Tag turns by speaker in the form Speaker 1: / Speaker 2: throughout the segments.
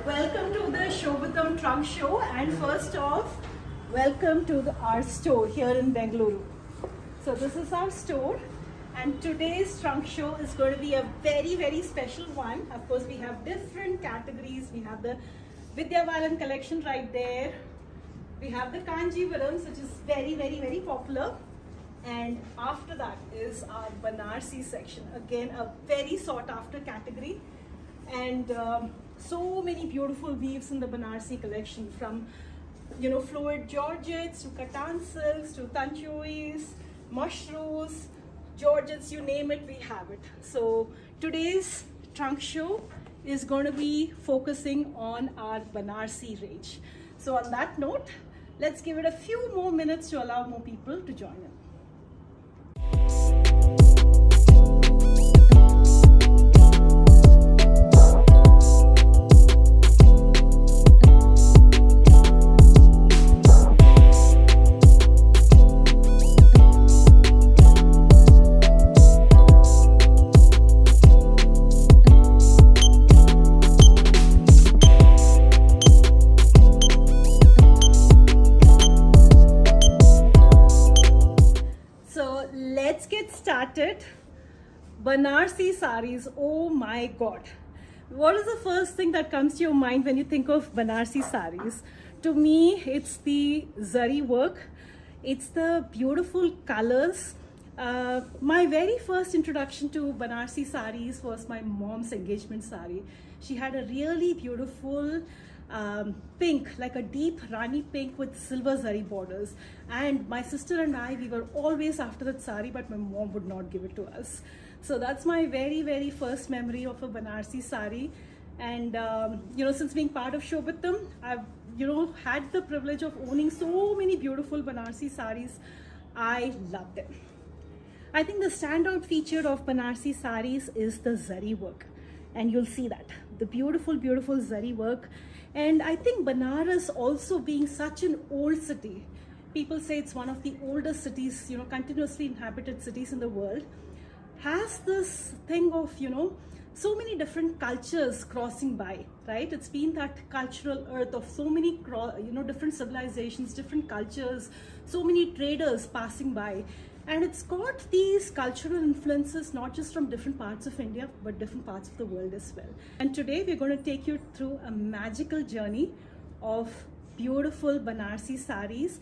Speaker 1: Welcome to the Shobitam trunk show, and first off, welcome to our store here in Bengaluru. So this is our store, and today's trunk show is going to be a very special one. Of course, we have different categories. We have the Vidyavalan collection right there. We have the Kanjivarams, which is very popular. And after that is our Banarsi section. Again, a very sought after category. And so many beautiful weaves in the Banarsi collection, from fluid georgettes to katan silks to tanchois, mushrooms, georgettes, you name it, we have it. So today's trunk show is going to be focusing on our Banarsi range. So on that note, let's give it a few more minutes to allow more people to join in. Let's get started. Banarsi saris, oh my god. What is the first thing that comes to your mind when you think of Banarsi saris? To me, it's the zari work. It's the beautiful colors. My very first introduction to Banarsi saris was my mom's engagement sari. She had a really beautiful pink, like a deep rani pink with silver zari borders, and my sister and I, we were always after that sari, but my mom would not give it to us. So that's my very first memory of a Banarsi sari. And since being part of Shobitam, I've had the privilege of owning so many beautiful Banarsi saris. I love them. I think the standout feature of Banarsi saris is the zari work, and you'll see that the beautiful zari work. And I think Banaras, also being such an old city, people say it's one of the oldest cities, continuously inhabited cities in the world, has this thing of, so many different cultures crossing by, right? It's been that cultural earth of so many, different civilizations, different cultures, so many traders passing by. And it's got these cultural influences, not just from different parts of India, but different parts of the world as well. And today we're going to take you through a magical journey of beautiful Banarsi saris,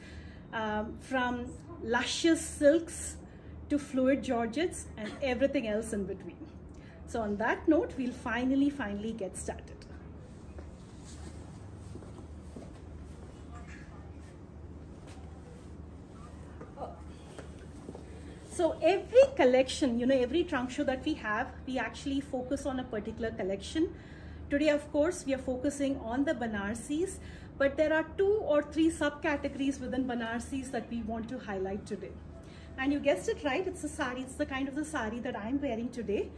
Speaker 1: from luscious silks to fluid georgettes and everything else in between. So on that note, we'll finally get started. So every collection, every trunk show that we have, we actually focus on a particular collection. Today, of course, we are focusing on the Banarsis, but there are 2 or 3 subcategories within Banarsis that we want to highlight today. And you guessed it right, it's a sari. It's the kind of the sari that I'm wearing today.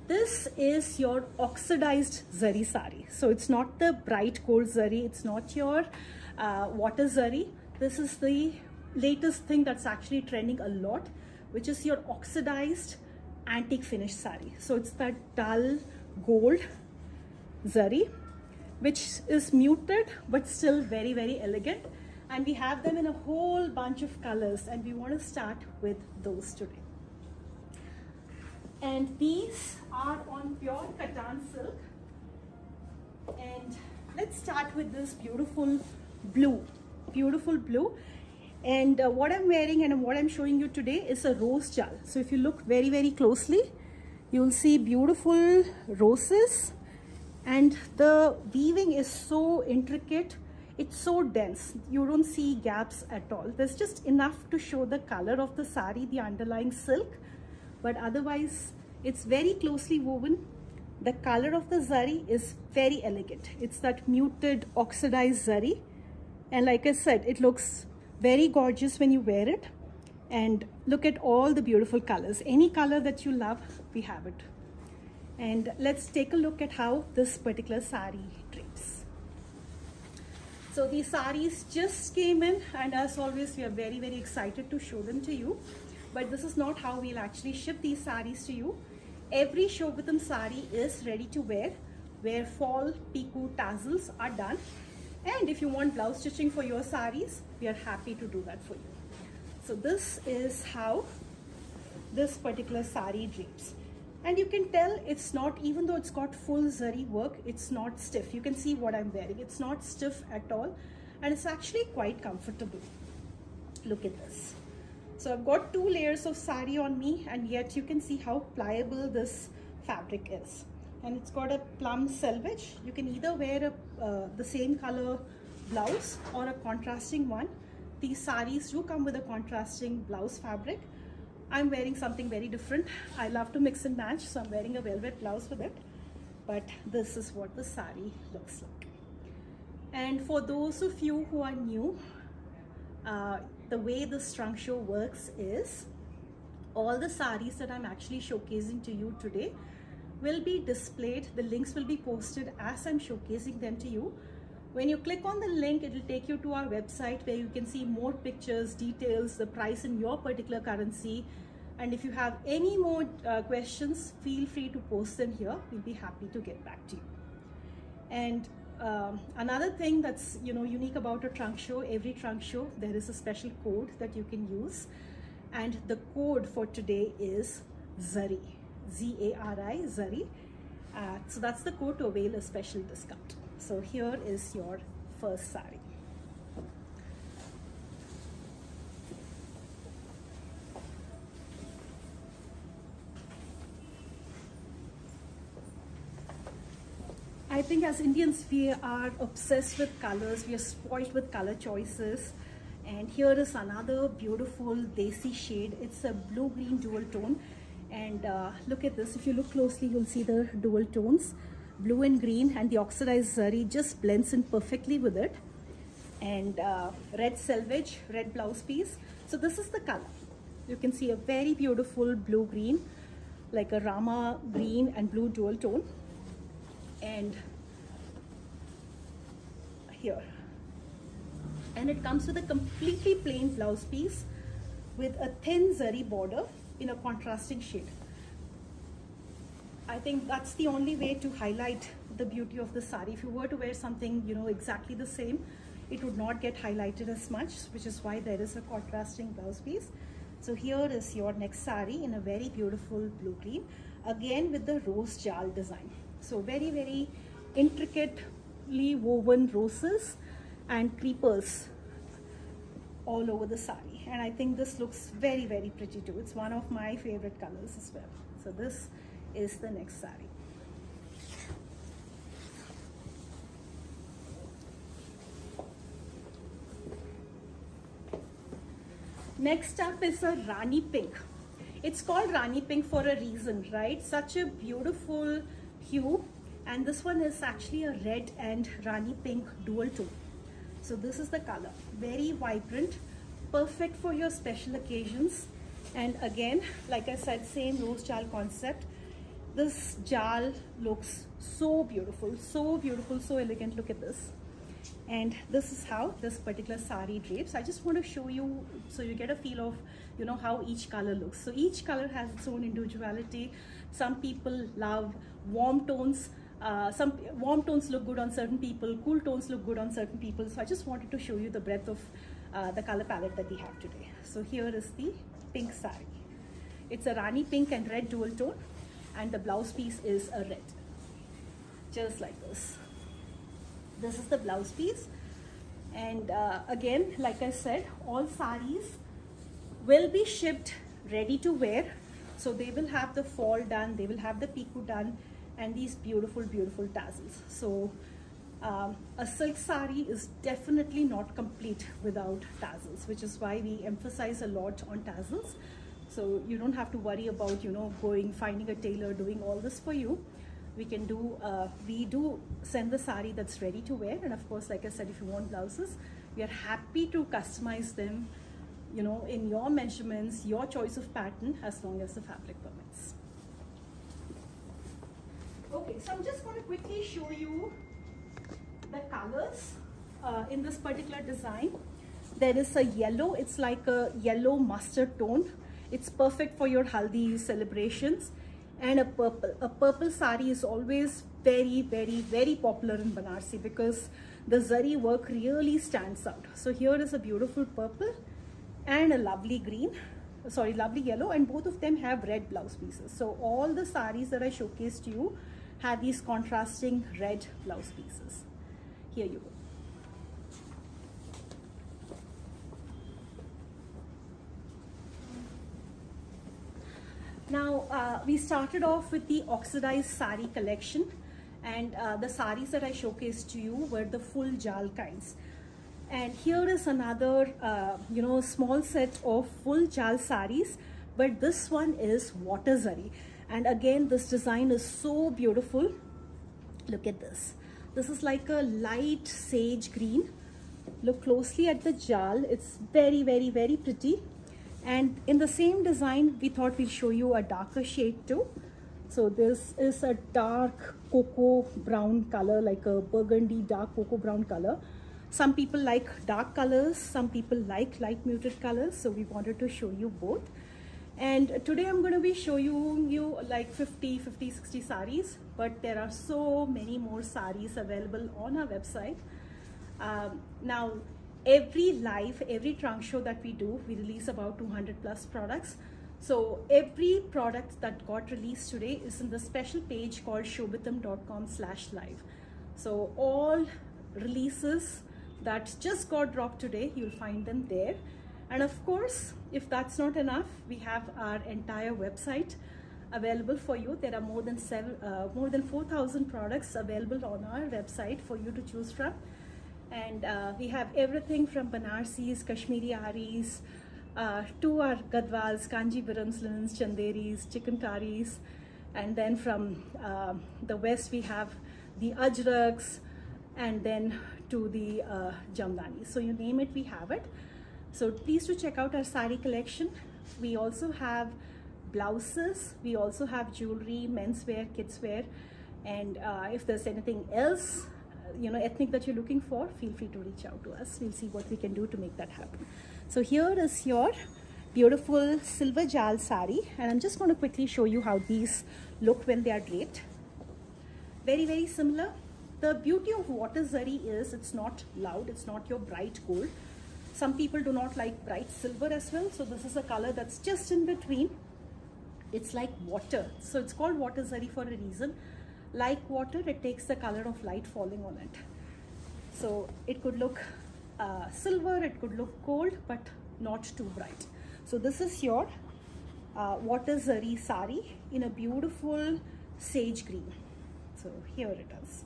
Speaker 1: This is your oxidized zari sari. So it's not the bright gold zari, it's not your water zari. This is the latest thing that's actually trending a lot, which is your oxidized antique finish sari. So it's that dull gold zari, which is muted but still very elegant. And we have them in a whole bunch of colors, and we want to start with those today. And these are on pure katan silk. And let's start with this beautiful blue. And what I'm wearing and what I'm showing you today is a rose jal. So if you look very closely, you'll see beautiful roses, and the weaving is so intricate. It's so dense. You don't see gaps at all. There's just enough to show the color of the sari, the underlying silk, but otherwise it's very closely woven. The color of the zari is very elegant. It's that muted oxidized zari, and like I said, it looks very gorgeous when you wear it. And look at all the beautiful colors. Any color that you love, we have it. And let's take a look at how this particular sari drapes. So these saris just came in, and as always, we are very excited to show them to you. But this is not how we'll actually ship these saris to you. Every Shobitam sari is ready to wear where fall piku tassels are done. And if you want blouse stitching for your saris, we are happy to do that for you. So this is how this particular sari drapes. And you can tell it's not, even though it's got full zari work, it's not stiff. You can see what I'm wearing. It's not stiff at all. And it's actually quite comfortable. Look at this. So I've got 2 layers of sari on me, and yet you can see how pliable this fabric is. And it's got a plum selvage. You can either wear the same color blouse or a contrasting one. These saris do come with a contrasting blouse fabric. I'm wearing something very different. I love to mix and match, so I'm wearing a velvet blouse with it. But this is what the sari looks like. And for those of you who are new, the way this trunk show works is all the saris that I'm actually showcasing to you today will be displayed. The links will be posted as I'm showcasing them to you. When you click on the link, it will take you to our website where you can see more pictures, details, the price in your particular currency. And if you have any more questions, feel free to post them here. We'll be happy to get back to you. And another thing that's unique about a trunk show, every trunk show, there is a special code that you can use. And the code for today is ZARI, Z-A-R-I, ZARI. So that's the code to avail a special discount. So here is your first sari. I think as Indians, we are obsessed with colors. We are spoiled with color choices. And here is another beautiful desi shade. It's a blue-green dual tone. And look at this. If you look closely, you'll see the dual tones. Blue and green, and the oxidized zari just blends in perfectly with it. And red selvage, red blouse piece. So this is the color. You can see a very beautiful blue-green, like a Rama green and blue dual tone. And here. And it comes with a completely plain blouse piece with a thin zari border in a contrasting shade. I think that's the only way to highlight the beauty of the sari. If you were to wear something, exactly the same, it would not get highlighted as much, which is why there is a contrasting blouse piece. So here is your next sari in a very beautiful blue-green, again with the rose jal design. So very, very intricately woven roses and creepers all over the sari. And I think this looks very, very pretty too. It's one of my favorite colors as well. So this is the next sari. Next up is a Rani pink. It's called Rani pink for a reason, right? Such a beautiful hue, and this one is actually a red and Rani pink dual tone. So this is the color, very vibrant, perfect for your special occasions. And again, like I said, same rose jal concept. This jal looks so beautiful, so elegant. Look at this. And this is how this particular sari drapes. I just want to show you so you get a feel of how each color looks. So each color has its own individuality. Some people love warm tones. Some warm tones look good on certain people, cool tones look good on certain people. So I just wanted to show you the breadth of the color palette that we have today. So here is the pink sari. It's a Rani pink and red dual tone, and the blouse piece is a red, just like this. This is the blouse piece. And again, like I said, all saris will be shipped ready to wear. So they will have the fall done, they will have the piku done, and these beautiful tassels. So a silk sari is definitely not complete without tassels, which is why we emphasize a lot on tassels. So you don't have to worry about finding a tailor doing all this for you. We do send the sari that's ready to wear, and of course, like I said, if you want blouses, we are happy to customize them in your measurements, your choice of pattern, as long as the fabric permits. Okay, so I'm just going to quickly show you the colors in this particular design. There is a yellow, it's like a yellow mustard tone. It's perfect for your haldi celebrations. And a purple sari is always very, very, very popular in Banarsi because the zari work really stands out. So here is a beautiful purple and a lovely green, sorry, lovely yellow, and both of them have red blouse pieces. So all the saris that I showcased to you have these contrasting red blouse pieces. Here you go. Now, we started off with the oxidized sari collection, and the saris that I showcased to you were the full jal kinds. And here is another, small set of full jal saris, but this one is water zari. And again, this design is so beautiful. Look at this. This is like a light sage green. Look closely at the jal. It's very, very, very pretty. And in the same design, we thought we'd show you a darker shade too. So this is a dark cocoa brown color, like a burgundy dark cocoa brown color. Some people like dark colors, some people like light muted colors. So we wanted to show you both. And today I'm going to be showing you like 50, 60 saris, but there are so many more saris available on our website. Now, every live, every trunk show that we do, we release about 200 plus products. So every product that got released today is in the special page called shobitam.com/live. So all releases that just got dropped today, you'll find them there. And of course, if that's not enough, we have our entire website available for you. There are more than 4,000 products available on our website for you to choose from. And we have everything from Banarsis, Kashmiri Aris, to our Gadwals, Kanjiburams, linens, Chanderis, Chikankaris. And then from the west, we have the Ajraks, and then to the Jamdani. So you name it, we have it. So please do check out our sari collection. We also have blouses, we also have jewelry, menswear, kidswear, and if there's anything else, ethnic that you're looking for, feel free to reach out to us. We'll see what we can do to make that happen. So here is your beautiful silver jal sari, and I'm just going to quickly show you how these look when they are draped. Very, very similar. The beauty of water zari is it's not loud, it's not your bright gold. Some people do not like bright silver as well, so this is a color that's just in between. It's like water, so it's called water zari for a reason. Like water, it takes the color of light falling on it. So it could look silver, it could look gold, but not too bright. So this is your water zari sari in a beautiful sage green. So here it is.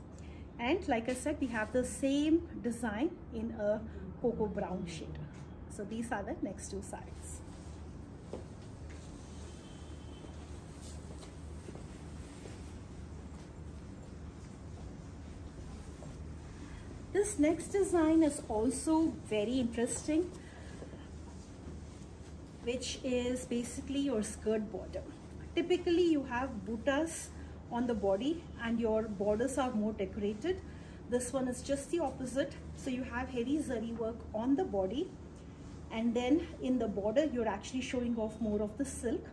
Speaker 1: And like I said, we have the same design in a cocoa brown shade. So these are the next two saris. This next design is also very interesting, which is basically your skirt border. Typically you have buttas on the body and your borders are more decorated. This one is just the opposite. So you have heavy zari work on the body, and then in the border you're actually showing off more of the silk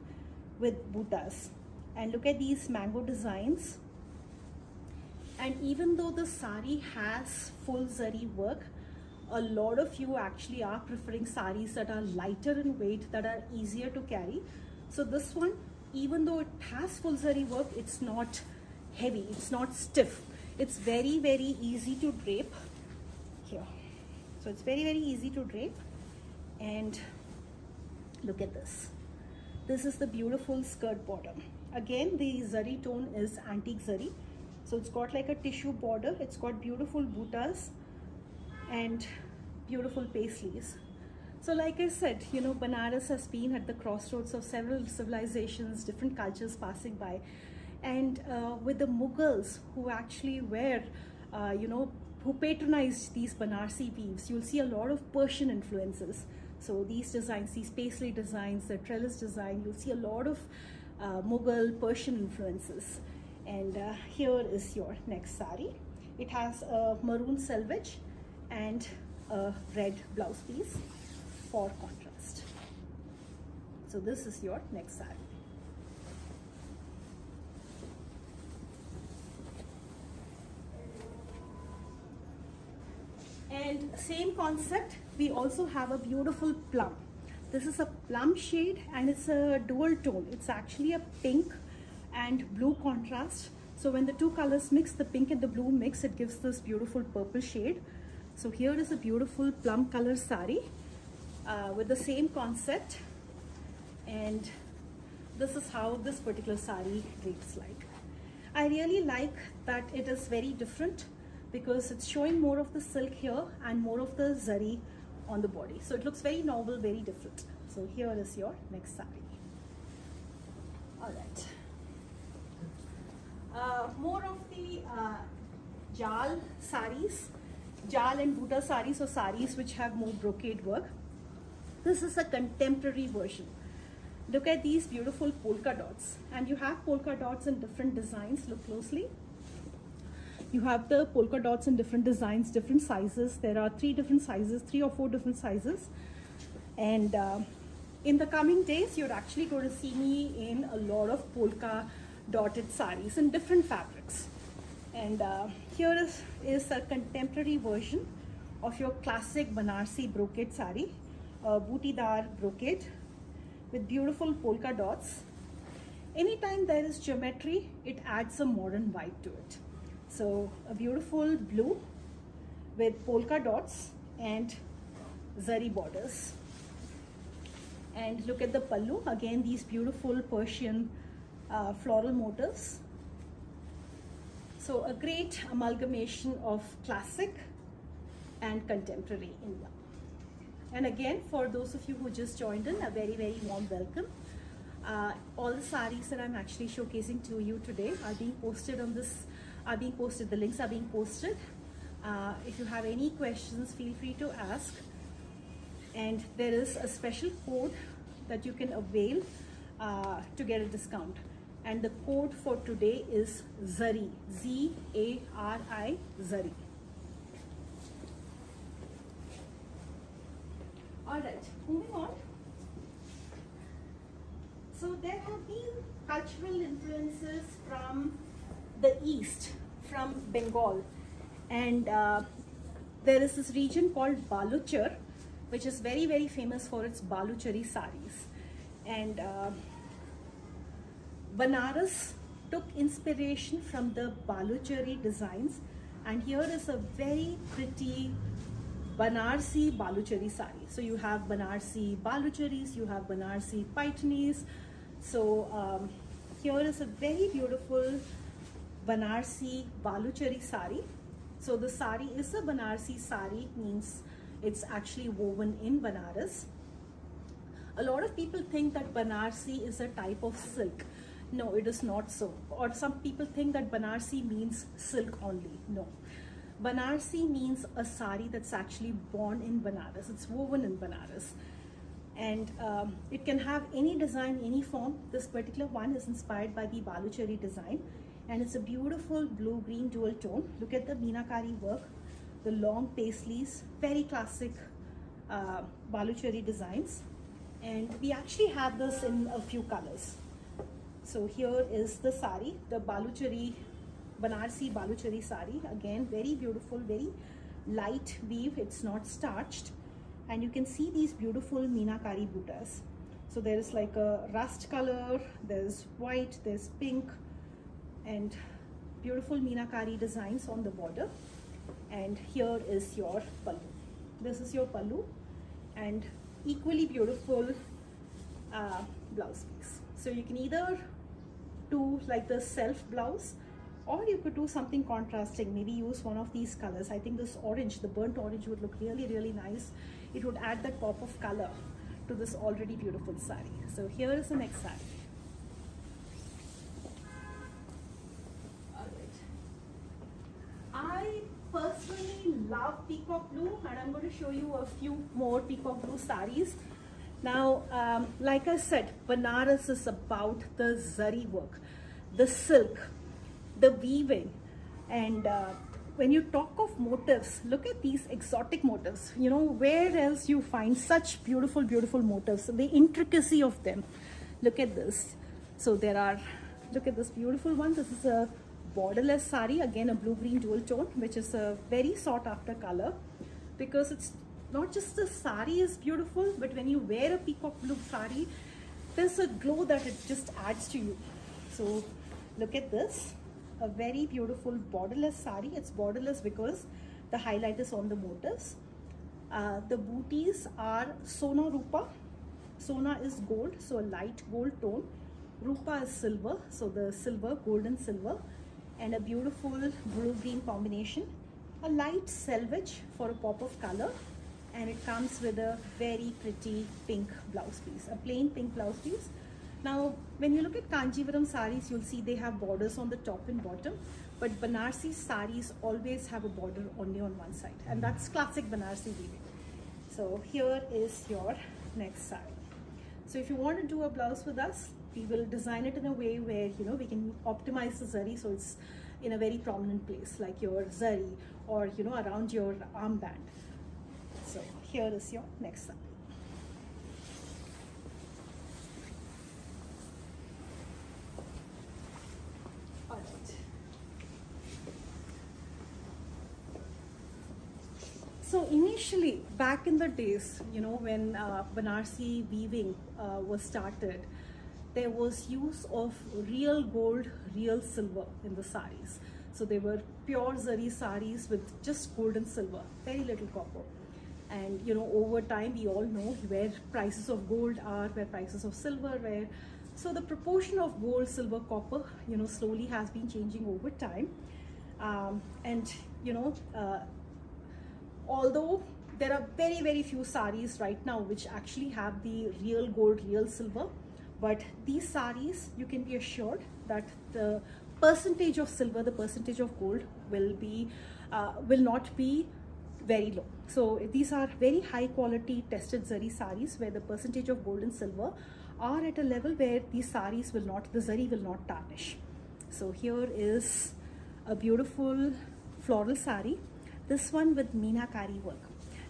Speaker 1: with buttas. And look at these mango designs. And even though the sari has full zari work, a lot of you actually are preferring saris that are lighter in weight, that are easier to carry. So this one, even though it has full zari work, it's not heavy, it's not stiff. It's very, very easy to drape here. So it's very, very easy to drape. And look at this. This is the beautiful skirt border. Again, the zari tone is antique zari. So it's got like a tissue border. It's got beautiful buttas and beautiful paisleys. So like I said, Banaras has been at the crossroads of several civilizations, different cultures passing by. And with the Mughals who actually were, who patronized these Banarsi weaves, you'll see a lot of Persian influences. So these designs, these paisley designs, the trellis design, you'll see a lot of Mughal Persian influences. And here is your next sari. It has a maroon selvage and a red blouse piece for contrast. So this is your next sari. And same concept, we also have a beautiful plum. This is a plum shade and it's a dual tone. It's actually a pink and blue contrast. So when the two colors mix, the pink and the blue mix, it gives this beautiful purple shade. So here is a beautiful plum color sari with the same concept. And this is how this particular sari looks like. I really like that it is very different because it's showing more of the silk here and more of the zari on the body. So it looks very novel, very different. So here is your next sari. All right. More of the jal saris, jal and buta saris, or saris which have more brocade work. This is a contemporary version. Look at these beautiful polka dots, and you have polka dots in different designs. Look closely. You have the polka dots in different designs, different sizes. There are 3 different sizes, 3 or 4 different sizes. And in the coming days, you're actually going to see me in a lot of polka dotted saris in different fabrics. And here is a contemporary version of your classic Banarsi brocade sari, bootydar brocade with beautiful polka dots. Anytime there is geometry, it adds a modern vibe to it. So a beautiful blue with polka dots and zari borders. And look at the pallu, again these beautiful Persian floral motifs. So a great amalgamation of classic and contemporary in one. And again, for those of you who just joined in, a very, very warm welcome. All the saris that I'm actually showcasing to you today are being posted on this, the links are being posted. If you have any questions, feel free to ask. And there is a special code that you can avail to get a discount. And the code for today is ZARI, Z-A-R-I, ZARI. All right, moving on. So there have been cultural influences from the east, from Bengal. And there is this region called Baluchar, which is very, very famous for its Baluchari saris. And Banaras took inspiration from the Baluchari designs. And here is a very pretty Banarsi Baluchari sari. So you have Banarsi Balucharis, you have Banarsi Paitanis. So here is a very beautiful Banarsi Baluchari sari. So the sari is a Banarsi sari, means it's actually woven in Banaras. A lot of people think that Banarsi is a type of silk. No, it is not so. Or some people think that Banarsi means silk only. No. Banarsi means a sari that's actually born in Banaras. It's woven in Banaras. And it can have any design, any form. This particular one is inspired by the Baluchari design. And it's a beautiful blue-green dual tone. Look at the Meenakari work, the long paisleys, very classic Baluchari designs. And we actually have this in a few colors. So here is the sari, the Baluchari, Banarsi Baluchari sari. Again, very beautiful, very light weave. It's not starched. And you can see these beautiful Meenakari butas. So there is like a rust color, there's white, there's pink, and beautiful Meenakari designs on the border. And here is your pallu. This is your pallu, and equally beautiful blouse piece. So you can either do like the self blouse, or you could do something contrasting, maybe use one of these colors. I think this orange, the burnt orange, would look really, really nice. It would add that pop of color to this already beautiful sari. So here is the next sari. I personally love peacock blue, and I'm going to show you a few more peacock blue saris. Now, like I said, Banaras is about the zari work, the silk, the weaving. And when you talk of motifs, look at these exotic motifs. You know, where else you find such beautiful, beautiful motifs, the intricacy of them. Look at this. So there are, look at this beautiful one. This is a borderless sari, again a blue-green dual tone, which is a very sought after color. because it's not just the sari is beautiful, but when you wear a peacock blue sari, there's a glow that it just adds to you. So look at this, a very beautiful borderless sari. It's borderless because the highlight is on the motifs. The booties are Sona Rupa. Sona is gold, so a light gold tone. Rupa is silver, so the silver, golden silver, and a beautiful blue-green combination. A light selvage for a pop of color, and it comes with a very pretty pink blouse piece, a plain pink blouse piece. Now, when you look at Kanjivaram saris, you'll see they have borders on the top and bottom, but Banarsi saris always have a border only on one side, and that's classic Banarsi weaving. So here is your next sari. So if you want to do a blouse with us, we will design it in a way where, you know, we can optimize the zari so it's in a very prominent place, like your zari or, you know, around your armband. So here is your next sari. All right. So initially, back in the days, you know, when Banarsi weaving was started, there was use of real gold, real silver in the saris. So they were pure zari saris with just gold and silver, very little copper. And you know, over time, we all know where prices of gold are, where prices of silver were. So the proportion of gold, silver, copper, you know, slowly has been changing over time. And you know, although there are very, very few saris right now which actually have the real gold, real silver, but these saris, you can be assured that the percentage of silver, the percentage of gold will not be very low. So these are very high quality tested zari saris where the percentage of gold and silver are at a level where these saris will not, the zari will not tarnish. So here is a beautiful floral sari. This one with meenakari work.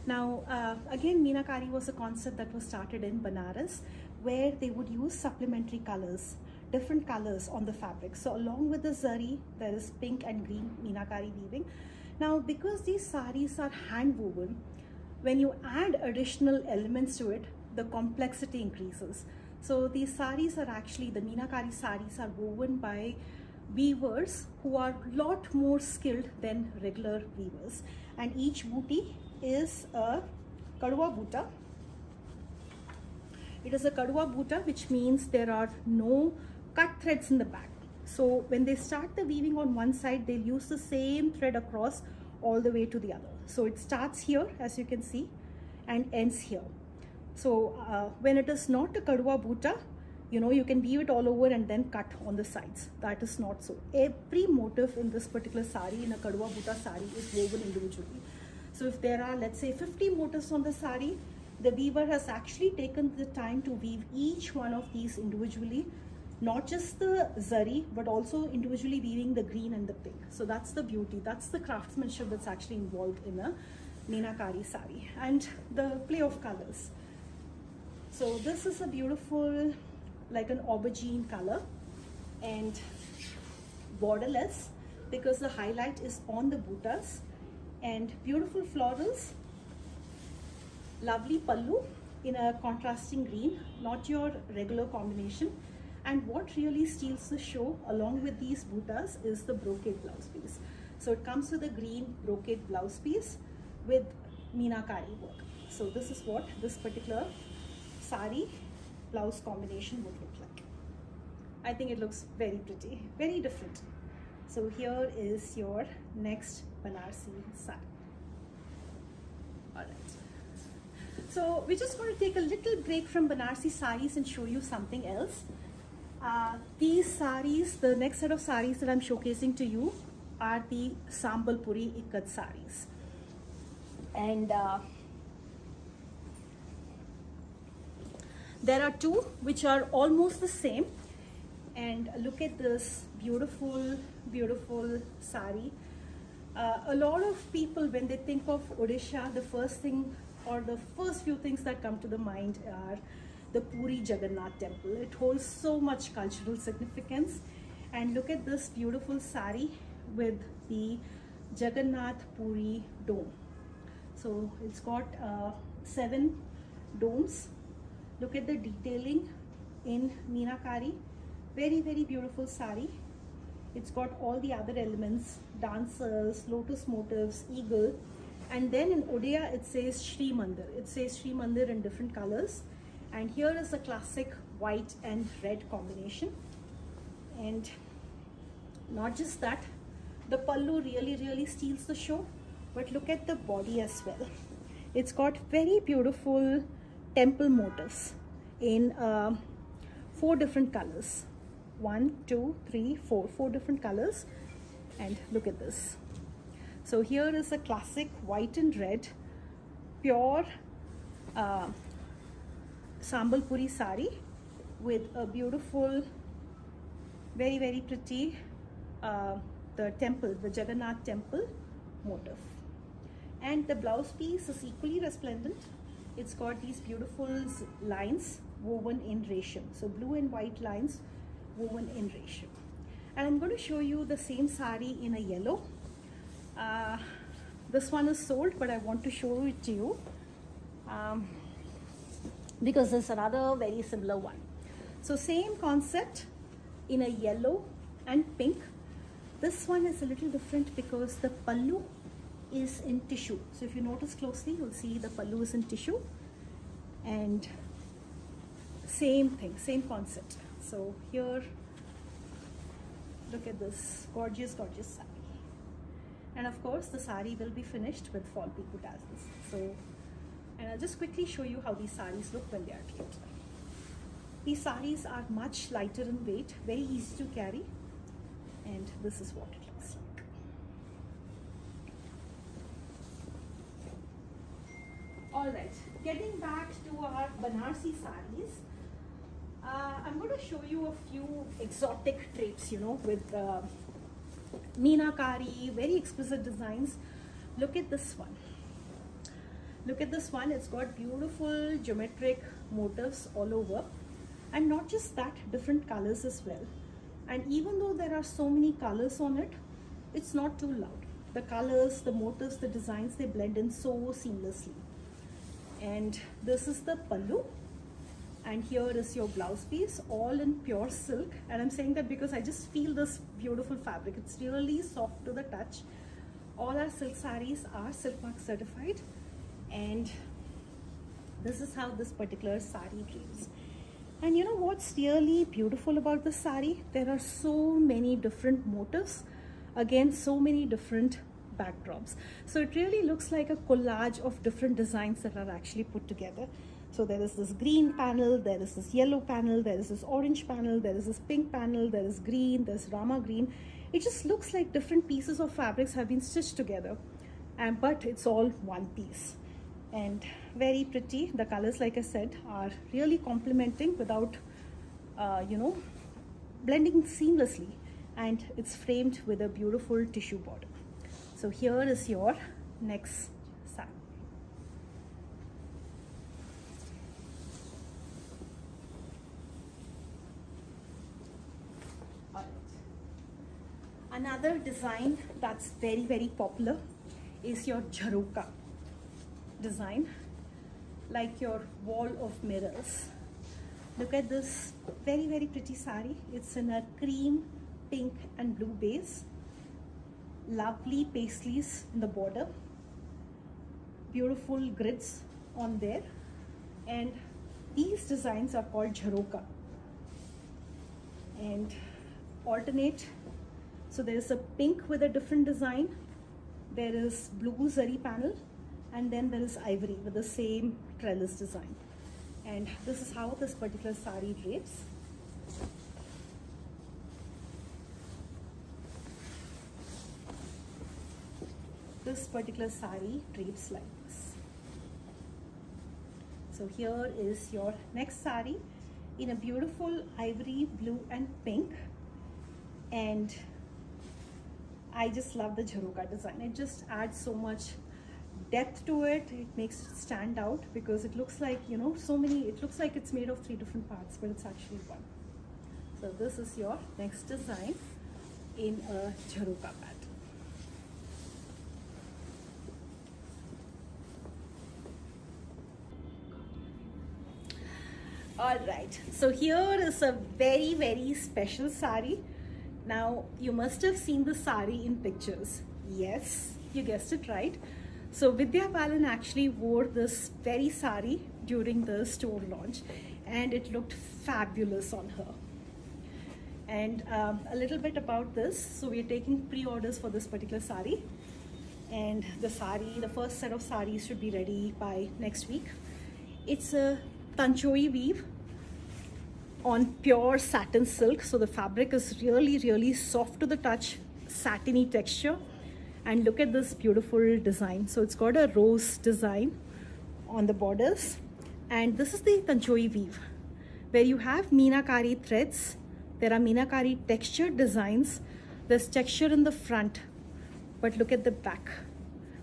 Speaker 1: Now, again, meenakari was a concept that was started in Banaras, where they would use supplementary colors, different colors on the fabric. So along with the zari, there is pink and green meenakari weaving. Now, because these saris are hand woven, when you add additional elements to it, the complexity increases. So these saris are actually, the meenakari saris are woven by weavers who are a lot more skilled than regular weavers. And each booty is a kadwa buta. It is a kadwa buta, which means there are no cut threads in the back. So when they start the weaving on one side, they'll use the same thread across all the way to the other. So it starts here, as you can see, and ends here. So when it is not a kadwa buta, you know, you can weave it all over and then cut on the sides. That is not so. Every motif in this particular sari, in a kadwa buta sari, is woven individually. So if there are, let's say, 50 motifs on the sari, the weaver has actually taken the time to weave each one of these individually, not just the zari, but also individually weaving the green and the pink. So that's the beauty, that's the craftsmanship that's actually involved in a meenakari sari. And the play of colors. So this is a beautiful, like an aubergine color, and borderless because the highlight is on the butas, and beautiful florals, lovely pallu in a contrasting green, not your regular combination. And what really steals the show along with these butas is the brocade blouse piece. So it comes with a green brocade blouse piece with meenakari work. So this is what this particular sari blouse combination would look like. I think it looks very pretty, very different. So here is your next Banarsi sari. All right. So we're just going to take a little break from Banarsi saris and show you something else. These saris, the next set of saris that I'm showcasing to you are the Sambalpuri Ikat saris. And there are two which are almost the same. And look at this beautiful, beautiful sari. A lot of people, when they think of Odisha, the first thing or the first few things that come to the mind are the Puri Jagannath temple. It holds so much cultural significance. And look at this beautiful sari with the Jagannath Puri dome. So it's got 7 domes. Look at the detailing in Meenakari. Very, very beautiful sari. It's got all the other elements, dancers, lotus motifs, eagle. And then in Odia it says Shri Mandir. It says Shri Mandir in different colors. And here is the classic white and red combination. And not just that, the pallu really steals the show. But look at the body as well. It's got very beautiful temple motifs in 4 different colors. 1, 2, 3, 4. 4 different colors. And look at this. So here is a classic white and red pure Sambalpuri sari with a beautiful, very pretty the temple, the Jagannath temple motif. And the blouse piece is equally resplendent. It's got these beautiful lines woven in resham. So blue and white lines woven in resham. And I'm going to show you the same sari in a yellow. This one is sold, but I want to show it to you because there's another very similar one. So same concept in a yellow and pink. This one is a little different because the pallu is in tissue. So if you notice closely, you'll see the pallu is in tissue. And same thing, same concept. So here, look at this gorgeous sari. And of course, the sari will be finished with fall pico tassels. So, and I'll just quickly show you how these saris look when they are cleared. These saris are much lighter in weight, very easy to carry. And this is what it looks like. Alright, getting back to our Banarsi saris, I'm going to show you a few exotic drapes, you know, with Meenakari, very exquisite designs. Look at this one. Look at this one. It's got beautiful geometric motifs all over. And not just that, different colors as well. And even though there are so many colors on it, it's not too loud. The colors, the motifs, the designs, they blend in so seamlessly. And this is the pallu. And here is your blouse piece, all in pure silk. And I'm saying that because I just feel this beautiful fabric. It's really soft to the touch. All our silk saris are Silk Mark certified. And this is how this particular sari drapes. And you know what's really beautiful about this sari? There are so many different motifs. Again, so many different backdrops. So it really looks like a collage of different designs that are actually put together. So there is this green panel, there is this yellow panel, there is this orange panel, there is this pink panel, there is green, there's Rama green. It just looks like different pieces of fabrics have been stitched together, but it's all one piece. And very pretty. The colors, like I said, are really complementing without, blending seamlessly. And it's framed with a beautiful tissue border. So here is your next sari. Another design that's very popular is your jharoka design, like your wall of mirrors. Look at this very pretty sari. It's in a cream, pink and blue base. Lovely paisleys in the border. Beautiful grids on there. And these designs are called jharoka. And alternate. So there is a pink with a different design. There is blue zari panel. And then there is ivory with the same trellis design. And this is how this particular sari drapes. This particular sari drapes like this. So here is your next sari in a beautiful ivory, blue and pink. And I just love the jharoka design. It just adds so much depth to it. It makes it stand out because it looks like, you know, it looks like it's made of 3 different parts, but it's actually one. So this is your next design in a jharoka pattern. All right, so here is a very, very special sari. Now, you must have seen the sari in pictures. Yes, you guessed it right. So Vidya Balan actually wore this very sari during the store launch, and it looked fabulous on her. And a little bit about this. So we're taking pre-orders for this particular sari, and the first set of saris should be ready by next week. It's a Tanchoi weave on pure satin silk, so the fabric is really, really soft to the touch, satiny texture. And look at this beautiful design. So it's got a rose design on the borders, and this is the Tanchoi weave, where you have meenakari threads. There are meenakari textured designs. There's texture in the front, but look at the back.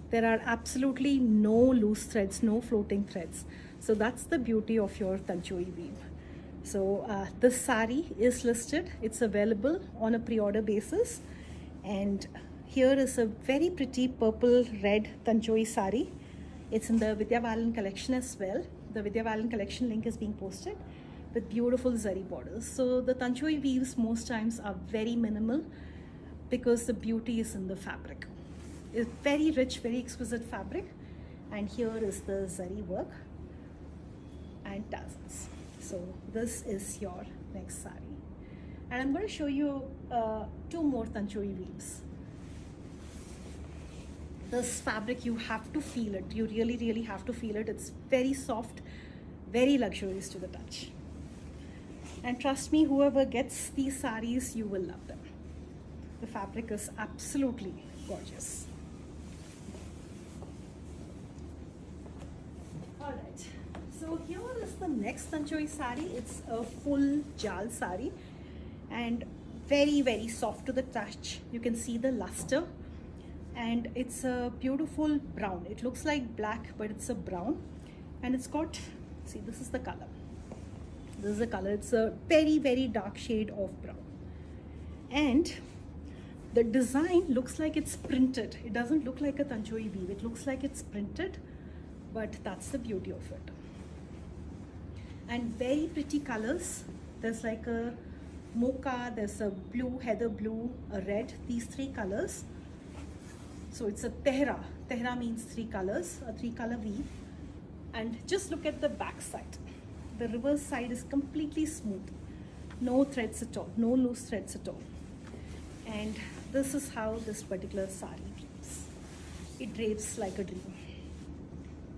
Speaker 1: There are absolutely no loose threads, no floating threads. So that's the beauty of your Tanchoi weave. So this sari is listed. It's available on a pre-order basis. And here is a very pretty purple red Tanchoi sari. It's in the Vidya Balan collection as well. The Vidya Balan collection link is being posted with beautiful zari borders. So the Tanchoi weaves most times are very minimal because the beauty is in the fabric. It's very rich, very exquisite fabric. And here is the zari work and tassels. So this is your next sari. And I'm going to show you two more Tanchoi weaves. This fabric, you have to feel it. You really, really have to feel it. It's very soft, very luxurious to the touch. And trust me, whoever gets these saris, you will love them. The fabric is absolutely gorgeous. All right. So here is the next Tanchoi sari. It's a full jal sari and very, very soft to the touch. You can see the luster, and it's a beautiful brown. It looks like black, but it's a brown, and it's got, see, this is the color. This is the color. It's a very, very dark shade of brown, and the design looks like it's printed. It doesn't look like a Tanchoi weave. It looks like it's printed, but that's the beauty of it. And very pretty colors. There's like a mocha, there's a blue, heather blue, a red, these three colors. So it's a tehra. Tehra means three colors, a three-color weave. And just look at the back side. The reverse side is completely smooth. No threads at all, no loose threads at all. And this is how this particular sari drapes. It drapes like a dream.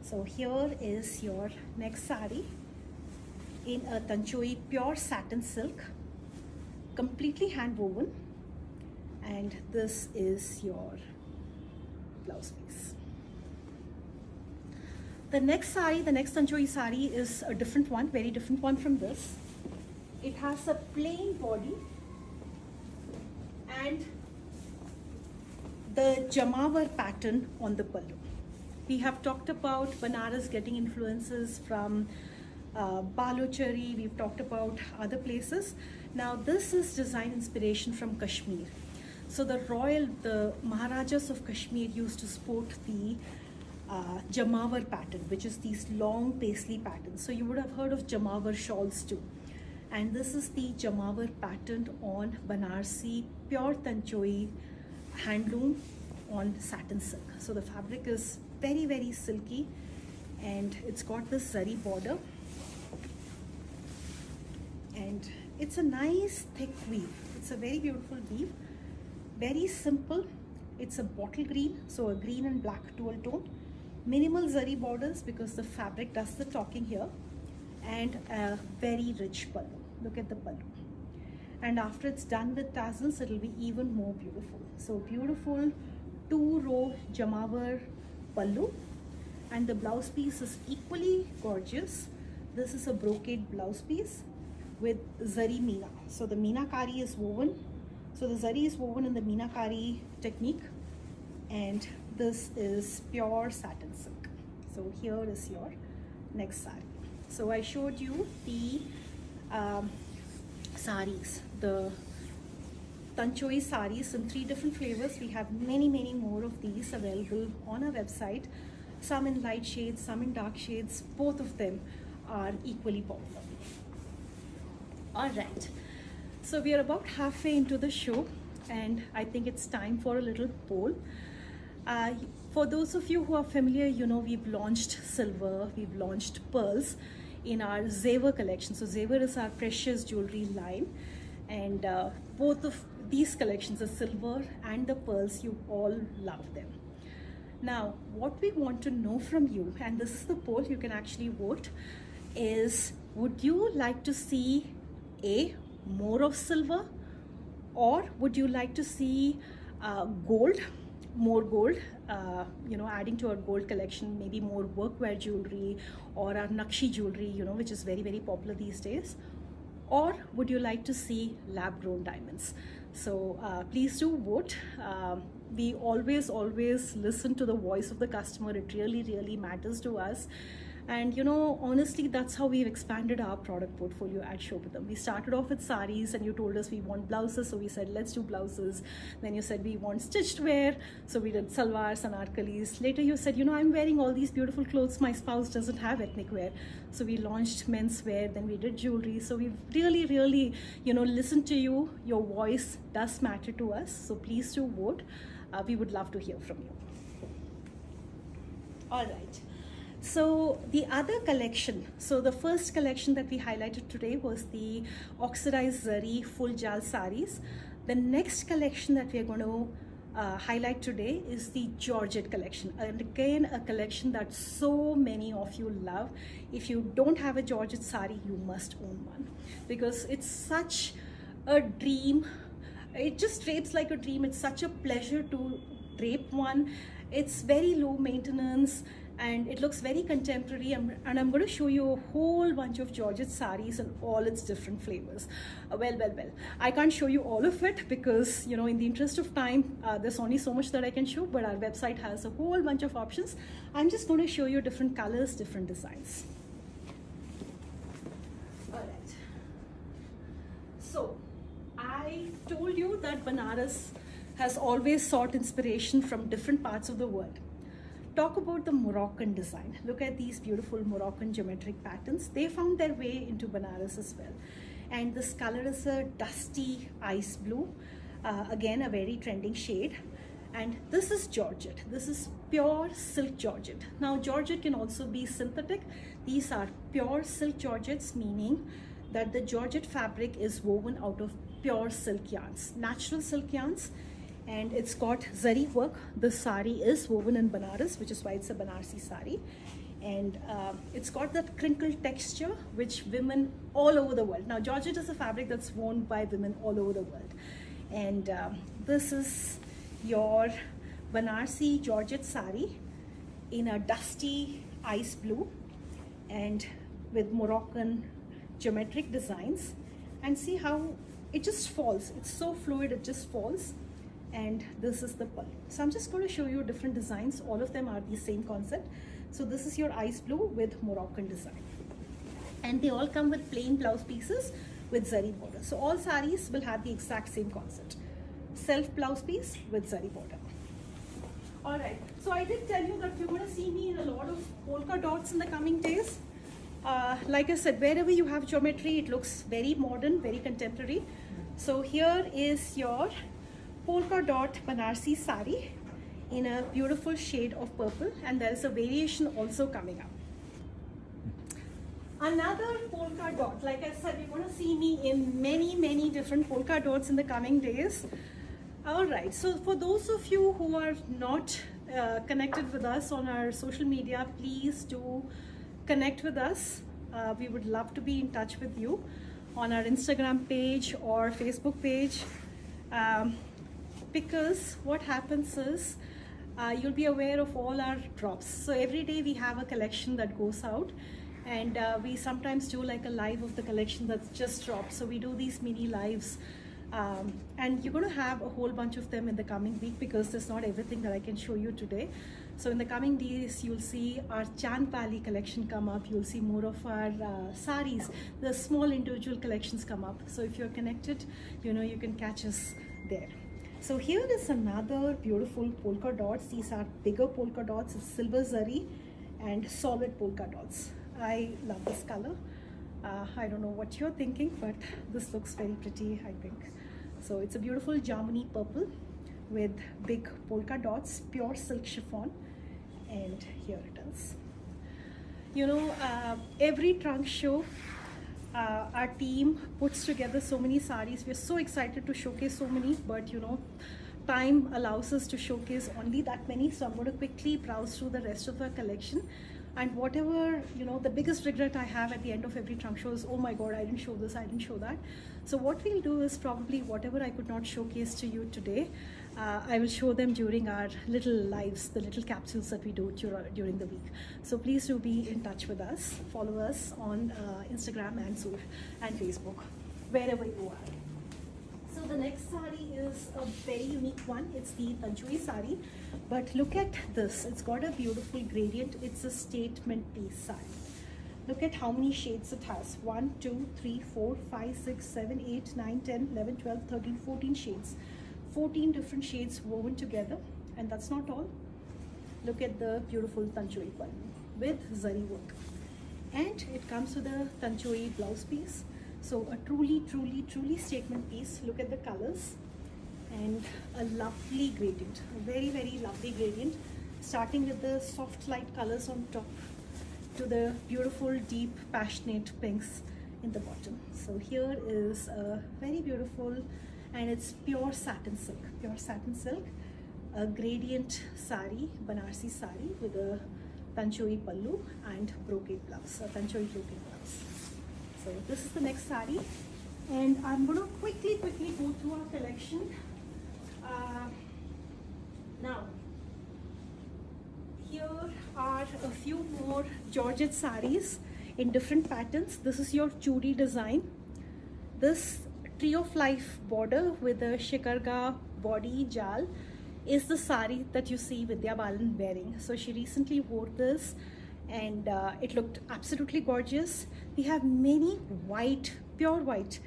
Speaker 1: So here is your next sari in a Tanchoi pure satin silk, completely hand woven, and this is your blouse piece. The next sari, the next Tanchoi sari, is a different one, very different one from this. It has a plain body and the Jamawar pattern on the pallu. We have talked about Banaras getting influences from Balochari, we've talked about other places. Now this is design inspiration from Kashmir. So the Maharajas of Kashmir used to sport the Jamawar pattern, which is these long paisley patterns. So you would have heard of Jamawar shawls too. And this is the Jamawar pattern on Banarsi pure Tanchoi handloom on satin silk. So the fabric is very, very silky, and it's got this zari border, and it's a nice thick weave. It's a very beautiful weave, very simple. It's a bottle green, so a green and black dual tone, minimal zari borders because the fabric does the talking here, and a very rich pallu. Look at the pallu. And after it's done with tassels, it'll be even more beautiful. So beautiful 2-row Jamawar pallu, and the blouse piece is equally gorgeous. This is a brocade blouse piece with zari meena. So the meenakari is woven. So the zari is woven in the meenakari technique, and this is pure satin silk. So here is your next sari. So I showed you the saris, the Tanchoi saris in 3 different flavors. We have many, many more of these available on our website. Some in light shades, some in dark shades. Both of them are equally popular. All right. So we are about halfway into the show, and I think it's time for a little poll. Uh, for those of you who are familiar, you know we've launched silver, we've launched pearls in our Zever collection. So Zever is our precious jewelry line, and both of these collections, the silver and the pearls, you all love them. Now, what we want to know from you, and this is the poll, you can actually vote, is would you like to see more of silver, or would you like to see gold, more gold, adding to our gold collection, maybe more workwear jewelry or our Nakshi jewelry, which is very, very popular these days? Or would you like to see lab grown diamonds? So please do vote. We always listen to the voice of the customer. It really matters to us. And honestly, that's how we've expanded our product portfolio at Shobitam. We started off with saris, and you told us we want blouses, so we said let's do blouses. Then you said we want stitched wear, so we did salwars and anarkalis. Later you said, I'm wearing all these beautiful clothes, my spouse doesn't have ethnic wear, so we launched men's wear. Then we did jewelry. So we've really listened to you. Your voice does matter to us, so please do vote. We would love to hear from you. All right. So the other collection, so the first collection that we highlighted today was the oxidized zari full jal saris. The next collection that we are going to highlight today is the Georgette collection. And again, a collection that so many of you love. If you don't have a Georgette sari, you must own one, because it's such a dream. It just drapes like a dream. It's such a pleasure to drape one. It's very low maintenance, and it looks very contemporary, and I'm going to show you a whole bunch of Georgette saris and all its different flavors. Well, I can't show you all of it because, in the interest of time, there's only so much that I can show, but our website has a whole bunch of options. I'm just going to show you different colors, different designs. All right. So, I told you that Banaras has always sought inspiration from different parts of the world. Talk about the Moroccan design. Look at these beautiful Moroccan geometric patterns. They found their way into Banaras as well. And this color is a dusty ice blue. Again, a very trending shade. And this is Georgette. This is pure silk Georgette. Now, Georgette can also be synthetic. These are pure silk Georgettes, meaning that the Georgette fabric is woven out of pure silk yarns, natural silk yarns. And it's got zari work. The sari is woven in Banaras, which is why it's a Banarsi sari. And it's got that crinkled texture, which women all over the world. Now, Georgette is a fabric that's worn by women all over the world. And this is your Banarsi Georgette sari in a dusty ice blue and with Moroccan geometric designs. And see how it just falls. It's so fluid, it just falls. And this is the pearl. So I'm just going to show you different designs. All of them are the same concept. So this is your ice blue with Moroccan design. And they all come with plain blouse pieces with zari border. So all saris will have the exact same concept. Self blouse piece with zari border. All right. So I did tell you that you're going to see me in a lot of polka dots in the coming days. Like I said, wherever you have geometry, it looks very modern, very contemporary. So here is your polka dot Banarsi sari in a beautiful shade of purple, and there is a variation also coming up. Another polka dot, like I said, you're going to see me in many different polka dots in the coming days. All right, so for those of you who are not connected with us on our social media, please do connect with us. We would love to be in touch with you on our Instagram page or Facebook page. Because what happens is you'll be aware of all our drops. So every day we have a collection that goes out, and we sometimes do like a live of the collection that's just dropped. So we do these mini lives, and you're going to have a whole bunch of them in the coming week, because there's not everything that I can show you today. So in the coming days, you'll see our Chand Pali collection come up. You'll see more of our saris, the small individual collections come up. So if you're connected, you can catch us there. So here is another beautiful polka dots. These are bigger polka dots. It's silver zari and solid polka dots. I love this color. I don't know what you're thinking, but this looks very pretty, I think. So it's a beautiful Jamuni purple with big polka dots, pure silk chiffon, and here it is. You know, every trunk show, our team puts together so many saris. We're so excited to showcase so many, but you know, time allows us to showcase only that many. So I'm going to quickly browse through the rest of our collection. And whatever, you know, the biggest regret I have at the end of every trunk show is, oh my God, I didn't show this, I didn't show that. So what we'll do is probably whatever I could not showcase to you today, I will show them during our little lives, the little capsules that we do during the week. So please do be in touch with us. Follow us on Instagram and Facebook, wherever you are. So the next sari is a very unique one. It's the Tanjui sari, but look at this. It's got a beautiful gradient. It's a statement piece sari. Look at how many shades it has. 1, 2, 3, 4, 5, 6, 7, 8, 9, 10, 11, 12, 13, 14 shades. 14 different shades woven together. And that's not all. Look at the beautiful Tanjui pallu with zari work. And it comes with a Tanjui blouse piece. So a truly statement piece. Look at the colors and a lovely gradient, a very lovely gradient, starting with the soft light colors on top to the beautiful deep passionate pinks in the bottom. So here is a very beautiful, and it's pure satin silk, a gradient sari, Banarsi sari with a Tanjui pallu and brocade blouse, a Tanjui brocade blouse. So this is the next sari, and I'm going to quickly go through our collection. Now, here are a few more Georgette saris in different patterns. This is your chudi design. This tree of life border with a shikarga body jal is the sari that you see Vidya Balan wearing. So she recently wore this, and it looked absolutely gorgeous. We have many white, pure white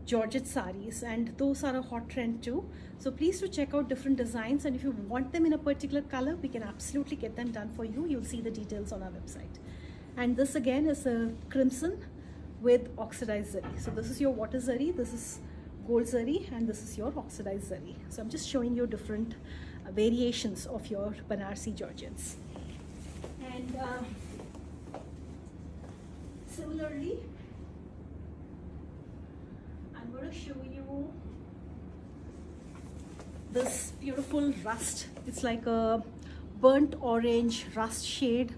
Speaker 1: Georgette saris, and those are a hot trend too. So please do check out different designs, and if you want them in a particular color, we can absolutely get them done for you. You'll see the details on our website. And this again is a crimson with oxidized zari. So this is your water zari, this is gold zari, and this is your oxidized zari. So I'm just showing you different variations of your Banarsi Georgettes. And similarly, I'm going to show you this beautiful rust. It's like a burnt orange rust shade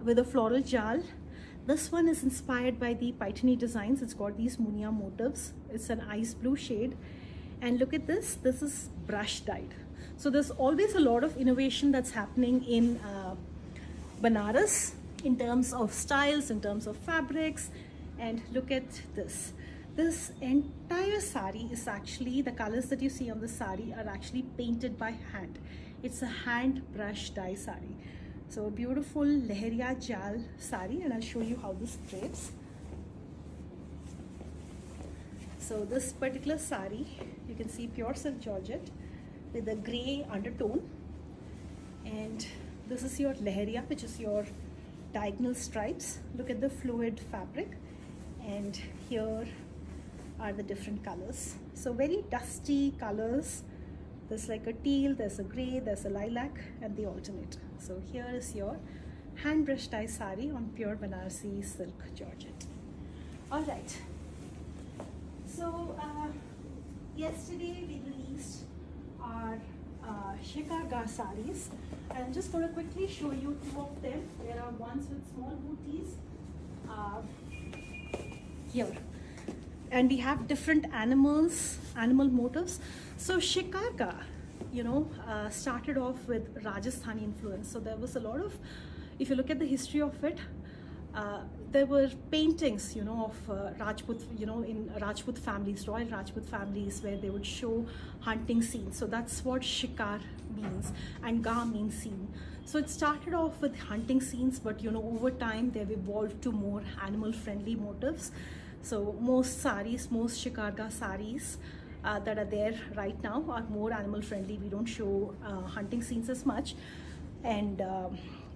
Speaker 1: with a floral jal. This one is inspired by the Paitani designs. It's got these Munia motifs. It's an ice blue shade. And look at this. This is brush dyed. So there's always a lot of innovation that's happening in Banaras in terms of styles, in terms of fabrics. And look at this. This entire sari is actually, the colors that you see on the sari are actually painted by hand. It's a hand brush dye sari. So a beautiful Leheriya Jal sari, and I'll show you how this drapes. So this particular sari, you can see pure silk Georgette with a grey undertone. And this is your Leheriya, which is your diagonal stripes. Look at the fluid fabric. And here are the different colors. So very dusty colors. There's like a teal, there's a grey, there's a lilac, and they alternate. So here is your hand brush dye sari on pure Banarsi silk Georgette. Alright. So yesterday we released our Shikarga saris. I'm just going to quickly show you two of them. There are ones with small booties here. And we have different animals, animal motifs. So Shikarga, you know, started off with Rajasthani influence. So there was a lot of, if you look at the history of it, there were paintings, you know, of Rajput, you know, in Rajput families, royal Rajput families, where they would show hunting scenes. So that's what Shikar means, and Ga means scene. So it started off with hunting scenes, but you know, over time they've evolved to more animal-friendly motifs. So most saris, most Shikarga saris that are there right now are more animal-friendly. We don't show hunting scenes as much, and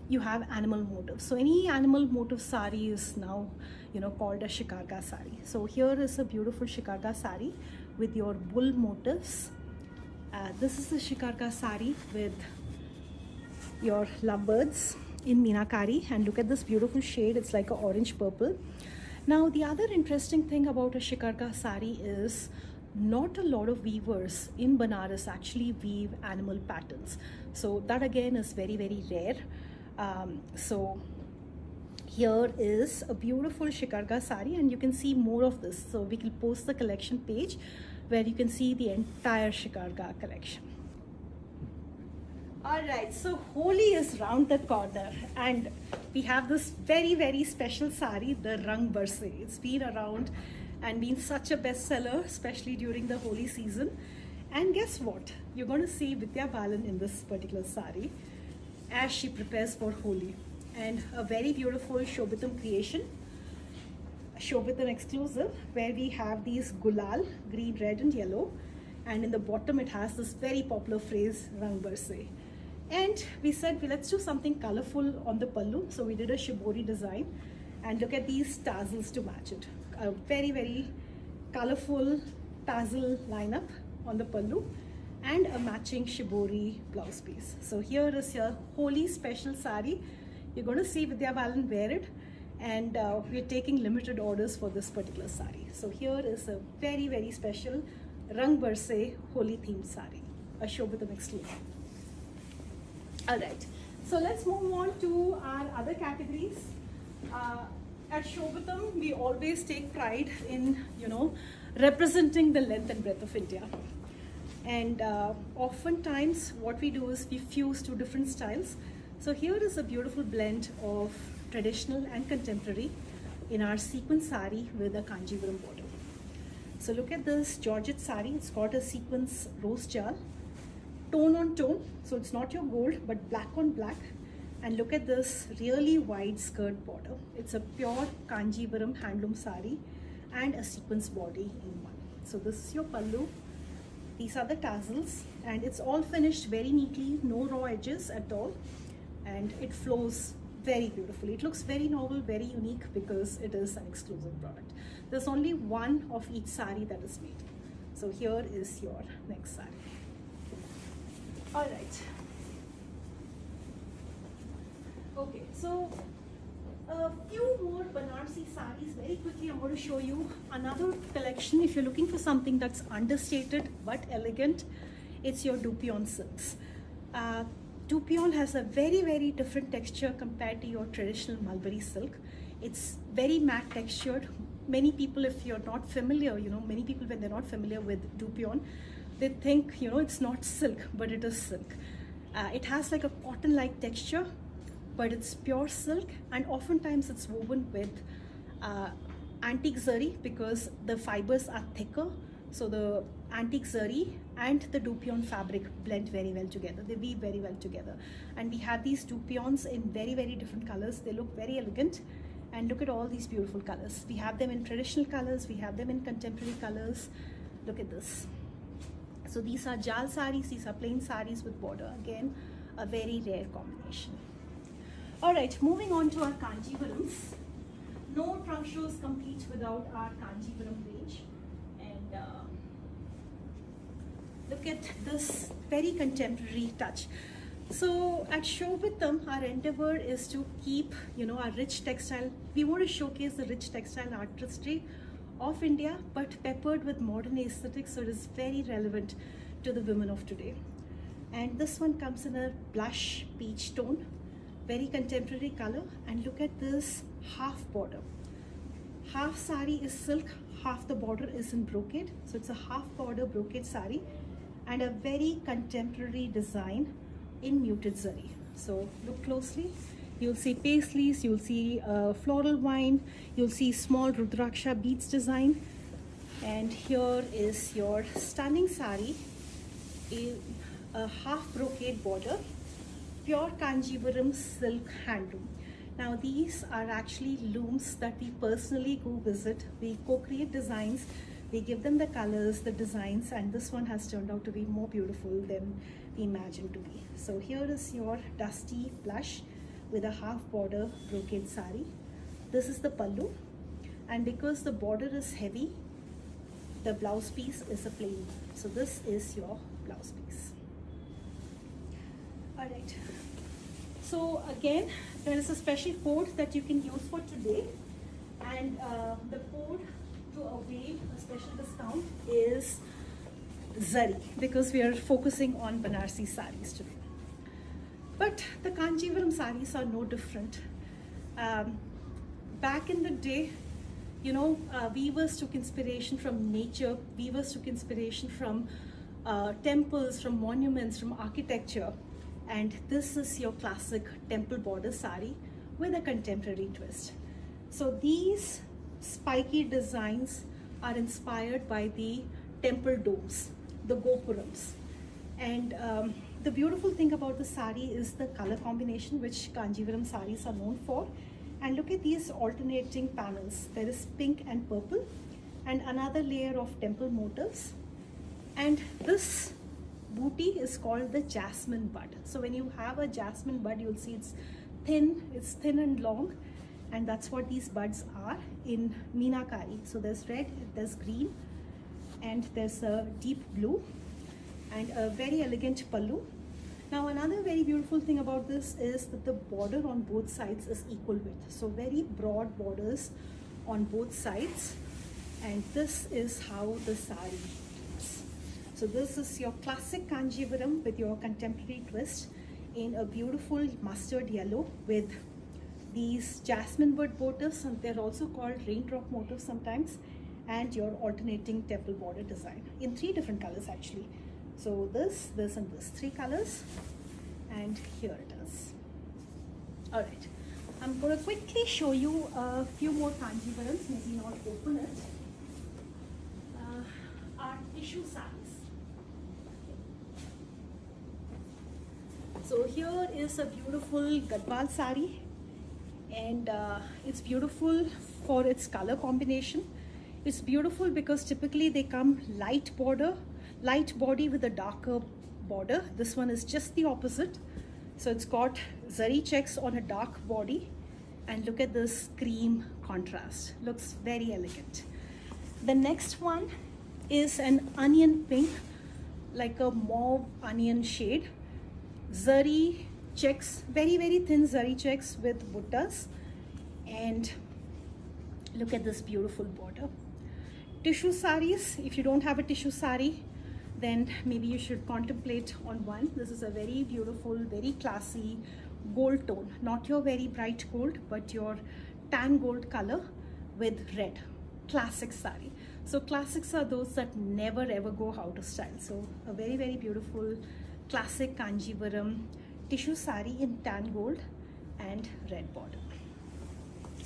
Speaker 1: you have animal motifs. So any animal motif sari is now, called a shikarga sari. So here is a beautiful shikarga sari with your bull motifs. This is the shikarga sari with your lovebirds in meenakari, and look at this beautiful shade. It's like an orange purple. Now the other interesting thing about a shikarga sari is not a lot of weavers in Banaras actually weave animal patterns. So that again is very, very rare. So here is a beautiful shikarga sari, and you can see more of this. So we can post the collection page where you can see the entire shikarga collection. All right, so Holi is round the corner, and we have this very, very special sari, the Rang Barse. It's been around and been such a bestseller, especially during the Holi season. And guess what? You're going to see Vidya Balan in this particular sari as she prepares for Holi. And a very beautiful Shobitam creation, Shobitam exclusive, where we have these gulal, green, red and yellow. And in the bottom it has this very popular phrase, Rang Barse. And we said, well, let's do something colorful on the pallu. So we did a shibori design, and look at these tassels to match it. A very, very colorful tassel lineup on the pallu and a matching shibori blouse piece. So here is your Holi special sari. You're going to see Vidya Balan wear it, and we're taking limited orders for this particular sari. So here is a very, very special Rang Barse Holi themed sari, a Shobitam exclusive. All right, so let's move on to our other categories. At Shobitam, we always take pride in, representing the length and breadth of India. And oftentimes what we do is we fuse two different styles. So here is a beautiful blend of traditional and contemporary in our sequin sari with a Kanjivaram border. So look at this Georgette sari. It's got a sequins rose jal, tone on tone. So it's not your gold, but black on black. And look at this really wide skirt border. It's a pure Kanjivaram handloom sari and a sequins body in one. So this is your pallu. These are the tassels, and it's all finished very neatly, no raw edges at all. And it flows very beautifully. It looks very novel, very unique because it is an exclusive product. There's only one of each sari that is made. So here is your next sari. All right. Okay, so a few more Banarsi saris. Very quickly, I'm going to show you another collection. If you're looking for something that's understated but elegant, it's your Dupion silks. Dupion has a very, very different texture compared to your traditional mulberry silk. It's very matte textured. Many people, if you're not familiar, many people when they're not familiar with Dupion, they think, it's not silk, but it is silk. It has like a cotton-like texture, but it's pure silk, and oftentimes it's woven with antique zari because the fibers are thicker. So the antique zari and the Dupion fabric blend very well together. They weave very well together. And we have these Dupions in very, very different colors. They look very elegant. And look at all these beautiful colors. We have them in traditional colors. We have them in contemporary colors. Look at this. So these are jal saris. These are plain saris with border. Again, a very rare combination. All right, moving on to our Kanjivarams. No trunk shows complete without our Kanjivaram range. And look at this very contemporary touch. So at Shobitam, our endeavor is to keep, our rich textile. We want to showcase the rich textile artistry of India, but peppered with modern aesthetics, so it is very relevant to the women of today. And this one comes in a blush peach tone, very contemporary color. And look at this half border. Half sari is silk, half the border is in brocade. So it's a half border brocade sari and a very contemporary design in muted zari. So look closely. You'll see paisleys, you'll see floral vine, you'll see small Rudraksha beads design. And here is your stunning sari in a half brocade border, pure Kanjivaram silk handloom. Now these are actually looms that we personally go visit. We co-create designs, we give them the colors, the designs, and this one has turned out to be more beautiful than we imagined to be. So here is your dusty blush with a half border brocade sari. This is the pallu, and because the border is heavy, the blouse piece is a plain one. So this is your blouse piece. All right. So again, there is a special code that you can use for today, and the code to avail a special discount is Zari, because we are focusing on Banarsi saris today. But the Kanjivaram saris are no different. Back in the day, you know, weavers took inspiration from nature, weavers took inspiration from temples, from monuments, from architecture. And this is your classic temple border sari with a contemporary twist. So these spiky designs are inspired by the temple domes, the gopurams. And the beautiful thing about the sari is the color combination, which Kanjivaram saris are known for. And look at these alternating panels. There is pink and purple, and another layer of temple motifs. And this booty is called the jasmine bud. So when you have a jasmine bud, you'll see it's thin and long, and that's what these buds are in Meenakari. So there's red, there's green, and there's a deep blue, and a very elegant pallu. Now another very beautiful thing about this is that the border on both sides is equal width. So very broad borders on both sides, and this is how the sari looks. So this is your classic Kanjivaram with your contemporary twist in a beautiful mustard yellow with these jasmine bud motifs, and they're also called raindrop motifs sometimes, and your alternating temple border design in 3 different colors actually. So this, and this, 3 colors, and here it is. All right, I'm going to quickly show you a few more Kanjivarams, maybe not open it. Our tissue saris. So here is a beautiful Gadwal sari, and it's beautiful for its color combination. It's beautiful because typically they come light body with a darker border. This one is just the opposite. So it's got zari checks on a dark body, and look at this cream contrast. Looks very elegant. The next one is an onion pink, like a mauve onion shade. Zari checks, very thin zari checks with buttas, and look at this beautiful border. Tissue saris, if you don't have a tissue sari, then maybe you should contemplate on one. This is a very beautiful, very classy gold tone, not your very bright gold, but your tan gold color with red. Classic sari. So classics are those that never ever go out of style. So a very beautiful classic Kanjivaram tissue sari in tan gold and red border.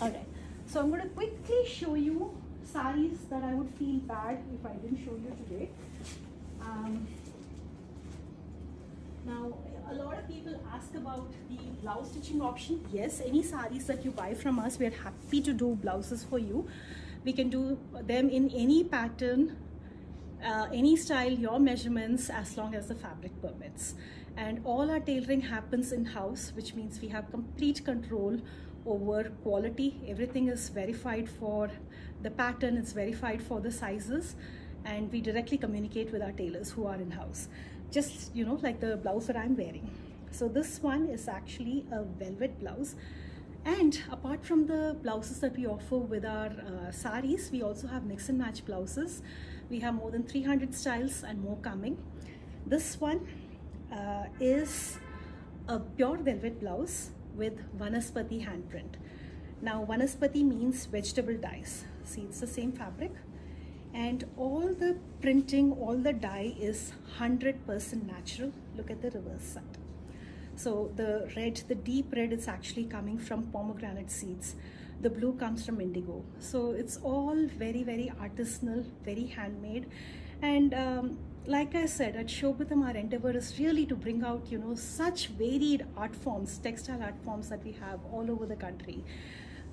Speaker 1: All right, so I'm going to quickly show you saris that I would feel bad if I didn't show you today. Now, a lot of people ask about the blouse stitching option. Yes, any saris that you buy from us, we're happy to do blouses for you. We can do them in any pattern, any style, your measurements, as long as the fabric permits. And all our tailoring happens in-house, which means we have complete control over quality. Everything is verified for the pattern, it's verified for the sizes, and we directly communicate with our tailors who are in-house. Just, you know, like the blouse that I'm wearing. So this one is actually a velvet blouse. And apart from the blouses that we offer with our saris, we also have mix and match blouses. We have more than 300 styles and more coming. This one is a pure velvet blouse with Vanaspati handprint. Now Vanaspati means vegetable dyes. See, it's the same fabric. And all the printing, all the dye is 100% natural. Look at the reverse side. So the red, the deep red is actually coming from pomegranate seeds. The blue comes from indigo. So it's all very artisanal, very handmade. And like I said, at Shobitam, our endeavor is really to bring out, you know, such varied art forms, textile art forms that we have all over the country.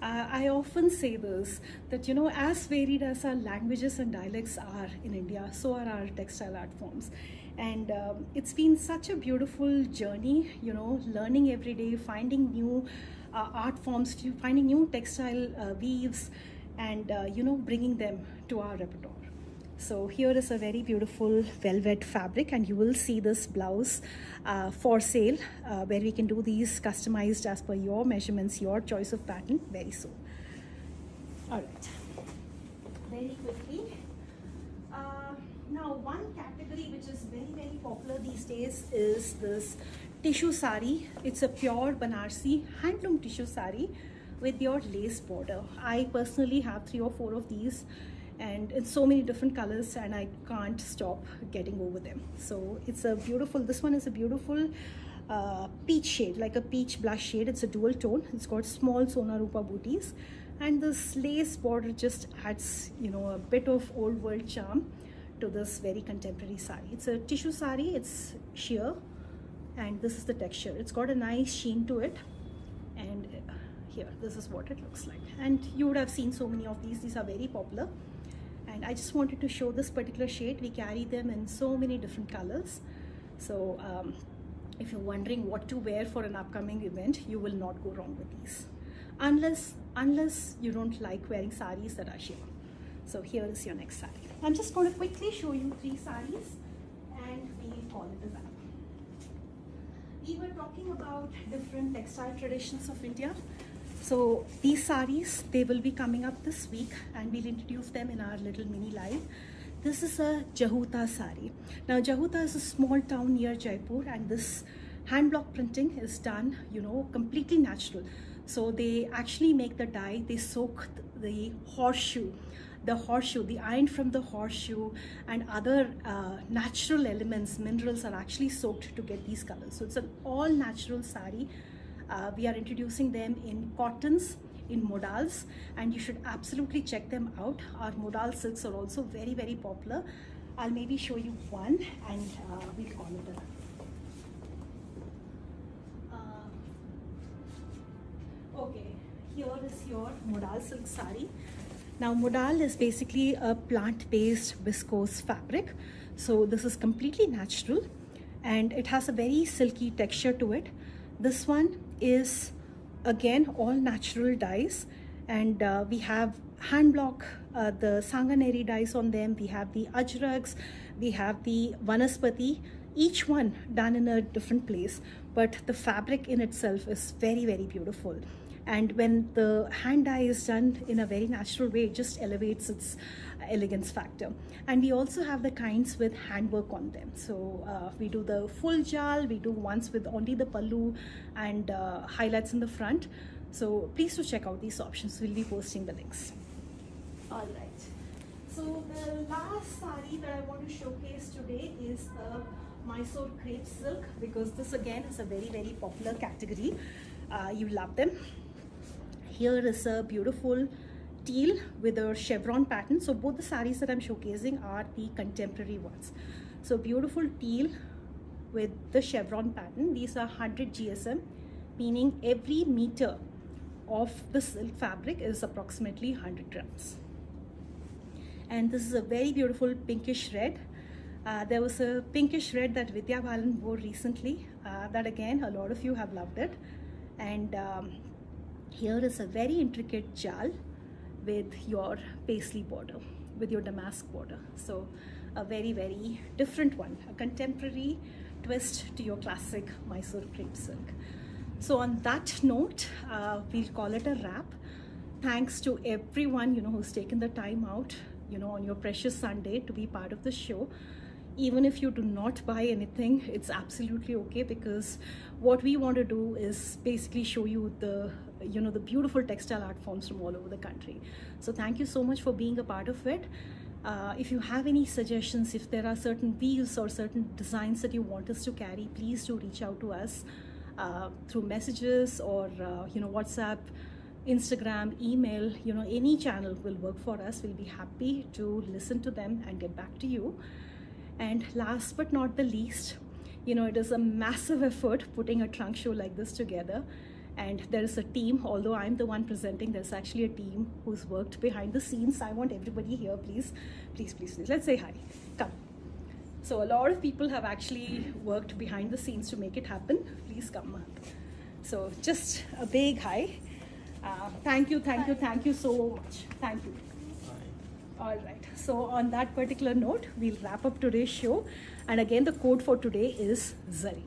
Speaker 1: I often say this, that, you know, as varied as our languages and dialects are in India, so are our textile art forms. And it's been such a beautiful journey, you know, learning every day, finding new art forms, finding new textile weaves, and you know, bringing them to our repertoire. So here is a very beautiful velvet fabric, and you will see this blouse for sale, where we can do these customized as per your measurements, your choice of pattern very soon. All right, very quickly. Now, one category which is very popular these days is this tissue sari. It's a pure Banarsi handloom tissue sari with your lace border. I personally have 3 or 4 of these, and in so many different colors, and I can't stop getting over them. So it's a beautiful, this one is a beautiful peach shade, like a peach blush shade. It's a dual tone. It's got small Sona Rupa booties, and this lace border just adds, you know, a bit of old world charm to this very contemporary sari. It's a tissue sari, it's sheer, and this is the texture. It's got a nice sheen to it, and here, this is what it looks like. And you would have seen so many of these are very popular, and I just wanted to show this particular shade. We carry them in so many different colors. So if you're wondering what to wear for an upcoming event, you will not go wrong with these, unless you don't like wearing saris that are sheer. So here is your next sari. I'm just going to quickly show you 3 saris, and we call it a wrap. We were talking about different textile traditions of India. So these saris, they will be coming up this week, and we'll introduce them in our little mini live. This is a Jahuta sari. Now, Jahuta is a small town near Jaipur, and this hand block printing is done, you know, completely natural. So they actually make the dye, they soak the horseshoe, the iron from the horseshoe, and other natural elements, minerals are actually soaked to get these colors. So it's an all natural sari. We are introducing them in cottons, in modals, and you should absolutely check them out. Our modal silks are also very popular. I'll maybe show you one, and we'll call it a okay, here is your modal silk sari. Now, modal is basically a plant-based viscose fabric. So this is completely natural, and it has a very silky texture to it. This one is again all natural dyes, and we have hand block, the Sanganeri dyes on them. We have the Ajrags, we have the Vanaspati, each one done in a different place, but the fabric in itself is very beautiful. And when the hand dye is done in a very natural way, it just elevates its elegance factor. And we also have the kinds with handwork on them. So we do the full jal, we do ones with only the pallu and highlights in the front. So please do check out these options. We'll be posting the links. All right. So the last sari that I want to showcase today is a Mysore crepe silk, because this again is a very popular category. You love them. Here is a beautiful teal with a chevron pattern. So both the saris that I'm showcasing are the contemporary ones. So beautiful teal with the chevron pattern. These are 100 GSM, meaning every meter of the silk fabric is approximately 100 grams. And this is a very beautiful pinkish red. There was a pinkish red that Vidya Balan wore recently. That again, a lot of you have loved it. And here is a very intricate jal with your paisley border, with your damask border. So a very different one, a contemporary twist to your classic Mysore crepe silk. So on that note, we'll call it a wrap. Thanks to everyone, you know, who's taken the time out, you know, on your precious Sunday to be part of the show. Even if you do not buy anything, it's absolutely okay, because what we want to do is basically show you the, you know, the beautiful textile art forms from all over the country. So thank you so much for being a part of it. If you have any suggestions, if there are certain weaves or certain designs that you want us to carry, please do reach out to us through messages or you know, WhatsApp, Instagram, email, you know, any channel will work for us. We'll be happy to listen to them and get back to you. And last but not the least, you know, it is a massive effort putting a trunk show like this together. And there is a team, although I'm the one presenting, there's actually a team who's worked behind the scenes. I want everybody here, please. Let's say hi. Come. So a lot of people have actually worked behind the scenes to make it happen. Please come up. So just a big hi. Thank you so much. Thank you. All right. So on that particular note, we'll wrap up today's show. And again, the code for today is Zari.